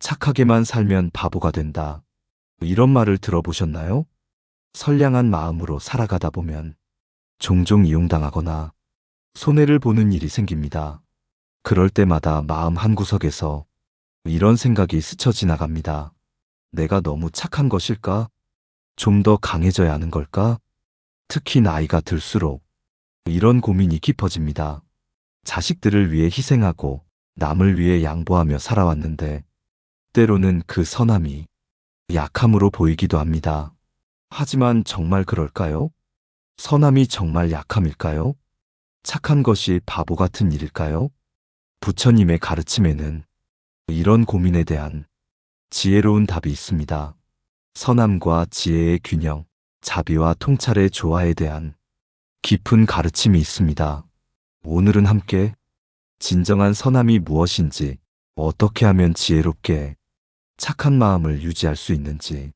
착하게만 살면 바보가 된다. 이런 말을 들어보셨나요? 선량한 마음으로 살아가다 보면 종종 이용당하거나 손해를 보는 일이 생깁니다. 그럴 때마다 마음 한구석에서 이런 생각이 스쳐 지나갑니다. 내가 너무 착한 것일까? 좀 더 강해져야 하는 걸까? 특히 나이가 들수록 이런 고민이 깊어집니다. 자식들을 위해 희생하고 남을 위해 양보하며 살아왔는데 때로는 그 선함이 약함으로 보이기도 합니다. 하지만 정말 그럴까요? 선함이 정말 약함일까요? 착한 것이 바보 같은 일일까요? 부처님의 가르침에는 이런 고민에 대한 지혜로운 답이 있습니다. 선함과 지혜의 균형, 자비와 통찰의 조화에 대한 깊은 가르침이 있습니다. 오늘은 함께 진정한 선함이 무엇인지, 어떻게 하면 지혜롭게 착한 마음을 유지할 수 있는지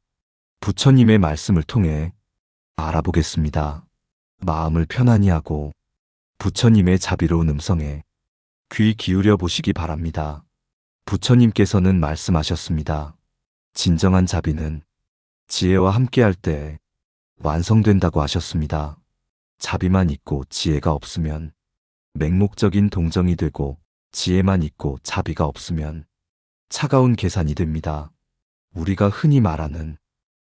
부처님의 말씀을 통해 알아보겠습니다. 마음을 편안히 하고 부처님의 자비로운 음성에 귀 기울여 보시기 바랍니다. 부처님께서는 말씀하셨습니다. 진정한 자비는 지혜와 함께할 때 완성된다고 하셨습니다. 자비만 있고 지혜가 없으면 맹목적인 동정이 되고, 지혜만 있고 자비가 없으면 차가운 계산이 됩니다. 우리가 흔히 말하는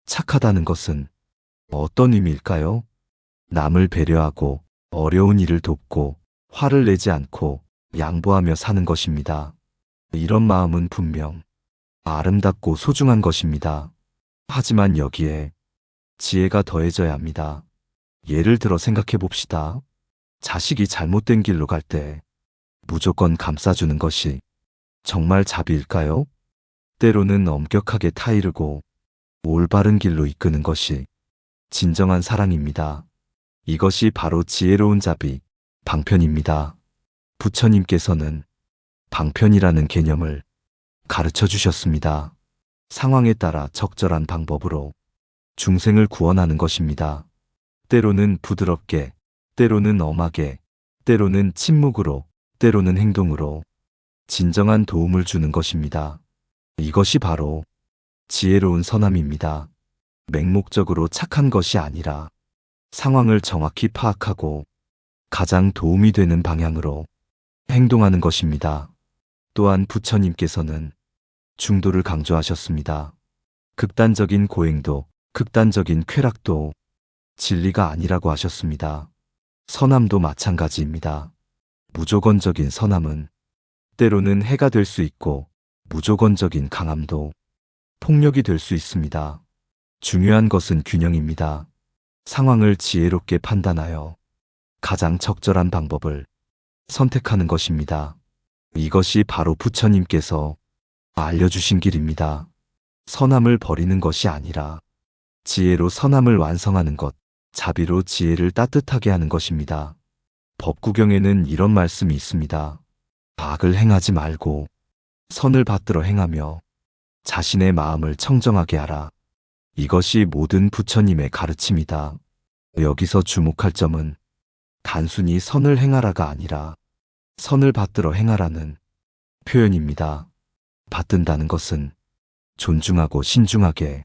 착하다는 것은 어떤 의미일까요? 남을 배려하고 어려운 일을 돕고 화를 내지 않고 양보하며 사는 것입니다. 이런 마음은 분명 아름답고 소중한 것입니다. 하지만 여기에 지혜가 더해져야 합니다. 예를 들어 생각해 봅시다. 자식이 잘못된 길로 갈 때 무조건 감싸주는 것이 정말 자비일까요? 때로는 엄격하게 타이르고 올바른 길로 이끄는 것이 진정한 사랑입니다. 이것이 바로 지혜로운 자비, 방편입니다. 부처님께서는 방편이라는 개념을 가르쳐 주셨습니다. 상황에 따라 적절한 방법으로 중생을 구원하는 것입니다. 때로는 부드럽게, 때로는 엄하게, 때로는 침묵으로, 때로는 행동으로 진정한 도움을 주는 것입니다. 이것이 바로 지혜로운 선함입니다. 맹목적으로 착한 것이 아니라 상황을 정확히 파악하고 가장 도움이 되는 방향으로 행동하는 것입니다. 또한 부처님께서는 중도를 강조하셨습니다. 극단적인 고행도, 극단적인 쾌락도 진리가 아니라고 하셨습니다. 선함도 마찬가지입니다. 무조건적인 선함은 때로는 해가 될 수 있고, 무조건적인 강함도 폭력이 될 수 있습니다. 중요한 것은 균형입니다. 상황을 지혜롭게 판단하여 가장 적절한 방법을 선택하는 것입니다. 이것이 바로 부처님께서 알려주신 길입니다. 선함을 버리는 것이 아니라 지혜로 선함을 완성하는 것, 자비로 지혜를 따뜻하게 하는 것입니다. 법구경에는 이런 말씀이 있습니다. 악을 행하지 말고 선을 받들어 행하며 자신의 마음을 청정하게 하라. 이것이 모든 부처님의 가르침이다. 여기서 주목할 점은 단순히 선을 행하라가 아니라 선을 받들어 행하라는 표현입니다. 받든다는 것은 존중하고 신중하게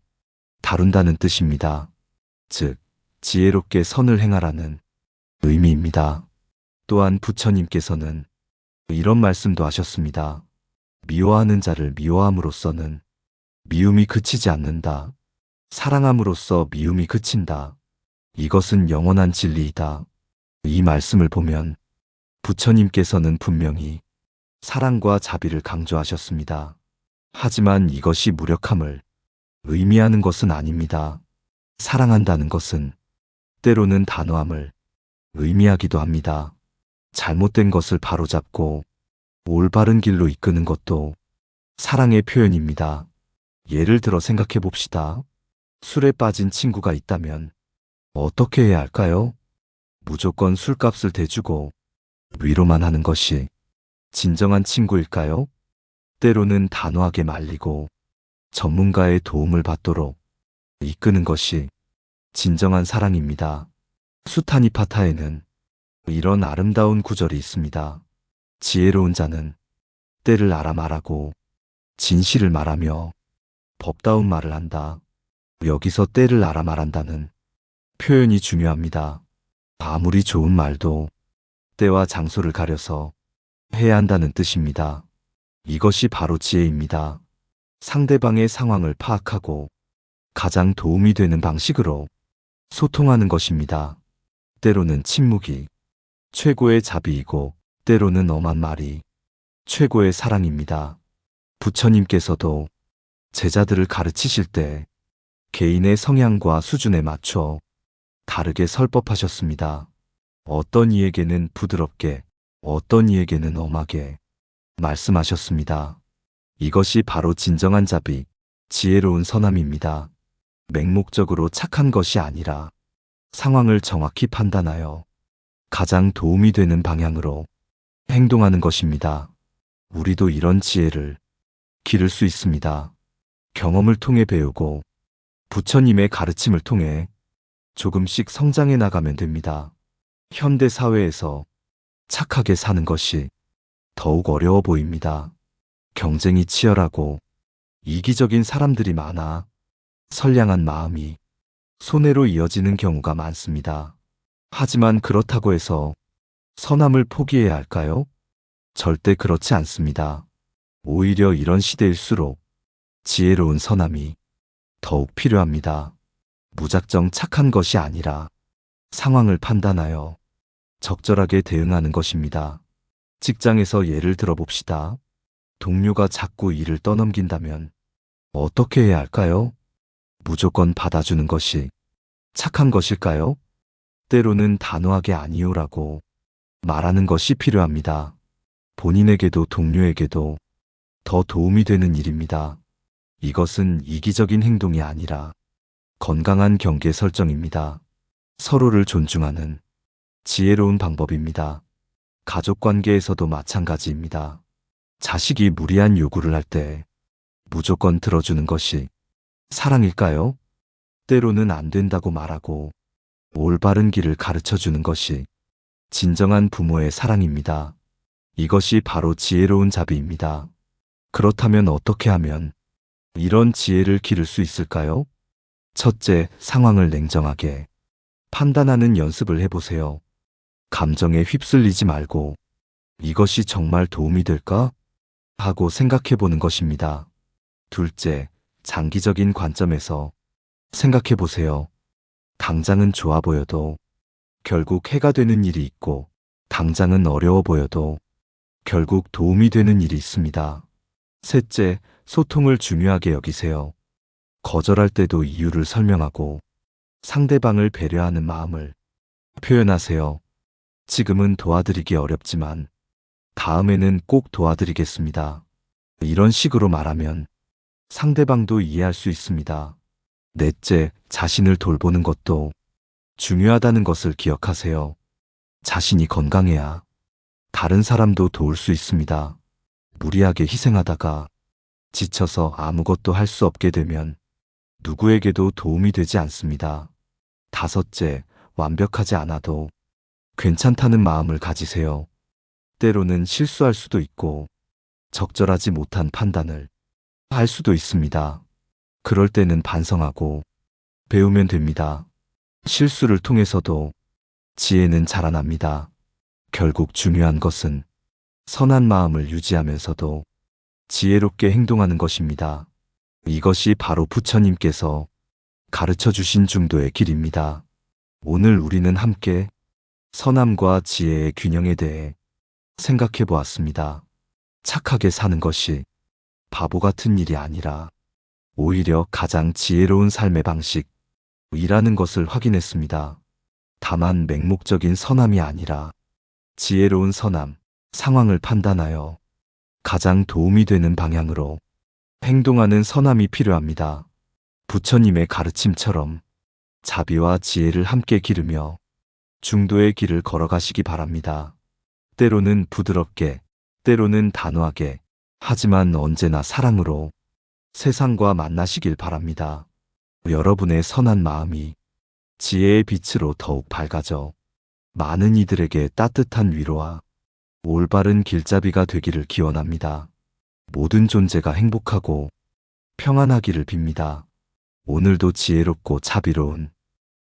다룬다는 뜻입니다. 즉, 지혜롭게 선을 행하라는 의미입니다. 또한 부처님께서는 이런 말씀도 하셨습니다. 미워하는 자를 미워함으로써는 미움이 그치지 않는다. 사랑함으로써 미움이 그친다. 이것은 영원한 진리이다. 이 말씀을 보면 부처님께서는 분명히 사랑과 자비를 강조하셨습니다. 하지만 이것이 무력함을 의미하는 것은 아닙니다. 사랑한다는 것은 때로는 단호함을 의미하기도 합니다. 잘못된 것을 바로잡고 올바른 길로 이끄는 것도 사랑의 표현입니다. 예를 들어 생각해 봅시다. 술에 빠진 친구가 있다면 어떻게 해야 할까요? 무조건 술값을 대주고 위로만 하는 것이 진정한 친구일까요? 때로는 단호하게 말리고 전문가의 도움을 받도록 이끄는 것이 진정한 사랑입니다. 수타니파타에는 이런 아름다운 구절이 있습니다. 지혜로운 자는 때를 알아 말하고 진실을 말하며 법다운 말을 한다. 여기서 때를 알아 말한다는 표현이 중요합니다. 아무리 좋은 말도 때와 장소를 가려서 해야 한다는 뜻입니다. 이것이 바로 지혜입니다. 상대방의 상황을 파악하고 가장 도움이 되는 방식으로 소통하는 것입니다. 때로는 침묵이 최고의 자비이고 때로는 엄한 말이 최고의 사랑입니다. 부처님께서도 제자들을 가르치실 때 개인의 성향과 수준에 맞춰 다르게 설법하셨습니다. 어떤 이에게는 부드럽게, 어떤 이에게는 엄하게 말씀하셨습니다. 이것이 바로 진정한 자비, 지혜로운 선함입니다. 맹목적으로 착한 것이 아니라 상황을 정확히 판단하여 가장 도움이 되는 방향으로 행동하는 것입니다. 우리도 이런 지혜를 기를 수 있습니다. 경험을 통해 배우고 부처님의 가르침을 통해 조금씩 성장해 나가면 됩니다. 현대 사회에서 착하게 사는 것이 더욱 어려워 보입니다. 경쟁이 치열하고 이기적인 사람들이 많아 선량한 마음이 손해로 이어지는 경우가 많습니다. 하지만 그렇다고 해서 선함을 포기해야 할까요? 절대 그렇지 않습니다. 오히려 이런 시대일수록 지혜로운 선함이 더욱 필요합니다. 무작정 착한 것이 아니라 상황을 판단하여 적절하게 대응하는 것입니다. 직장에서 예를 들어봅시다. 동료가 자꾸 일을 떠넘긴다면 어떻게 해야 할까요? 무조건 받아주는 것이 착한 것일까요? 때로는 단호하게 아니요라고 말하는 것이 필요합니다. 본인에게도 동료에게도 더 도움이 되는 일입니다. 이것은 이기적인 행동이 아니라 건강한 경계 설정입니다. 서로를 존중하는 지혜로운 방법입니다. 가족 관계에서도 마찬가지입니다. 자식이 무리한 요구를 할 때 무조건 들어주는 것이 사랑일까요? 때로는 안 된다고 말하고 올바른 길을 가르쳐 주는 것이 진정한 부모의 사랑입니다. 이것이 바로 지혜로운 자비입니다. 그렇다면 어떻게 하면 이런 지혜를 기를 수 있을까요? 첫째, 상황을 냉정하게 판단하는 연습을 해보세요. 감정에 휩쓸리지 말고 이것이 정말 도움이 될까? 하고 생각해 보는 것입니다. 둘째, 장기적인 관점에서 생각해 보세요. 당장은 좋아 보여도 결국 해가 되는 일이 있고, 당장은 어려워 보여도 결국 도움이 되는 일이 있습니다. 셋째, 소통을 중요하게 여기세요. 거절할 때도 이유를 설명하고 상대방을 배려하는 마음을 표현하세요. 지금은 도와드리기 어렵지만 다음에는 꼭 도와드리겠습니다. 이런 식으로 말하면 상대방도 이해할 수 있습니다. 넷째, 자신을 돌보는 것도 중요하다는 것을 기억하세요. 자신이 건강해야 다른 사람도 도울 수 있습니다. 무리하게 희생하다가 지쳐서 아무것도 할 수 없게 되면 누구에게도 도움이 되지 않습니다. 다섯째, 완벽하지 않아도 괜찮다는 마음을 가지세요. 때로는 실수할 수도 있고 적절하지 못한 판단을 할 수도 있습니다. 그럴 때는 반성하고 배우면 됩니다. 실수를 통해서도 지혜는 자라납니다. 결국 중요한 것은 선한 마음을 유지하면서도 지혜롭게 행동하는 것입니다. 이것이 바로 부처님께서 가르쳐 주신 중도의 길입니다. 오늘 우리는 함께 선함과 지혜의 균형에 대해 생각해 보았습니다. 착하게 사는 것이 바보 같은 일이 아니라 오히려 가장 지혜로운 삶의 방식이라는 것을 확인했습니다. 다만 맹목적인 선함이 아니라 지혜로운 선함, 상황을 판단하여 가장 도움이 되는 방향으로 행동하는 선함이 필요합니다. 부처님의 가르침처럼 자비와 지혜를 함께 기르며 중도의 길을 걸어가시기 바랍니다. 때로는 부드럽게, 때로는 단호하게, 하지만 언제나 사랑으로 세상과 만나시길 바랍니다. 여러분의 선한 마음이 지혜의 빛으로 더욱 밝아져 많은 이들에게 따뜻한 위로와 올바른 길잡이가 되기를 기원합니다. 모든 존재가 행복하고 평안하기를 빕니다. 오늘도 지혜롭고 자비로운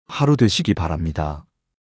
하루 되시기 바랍니다.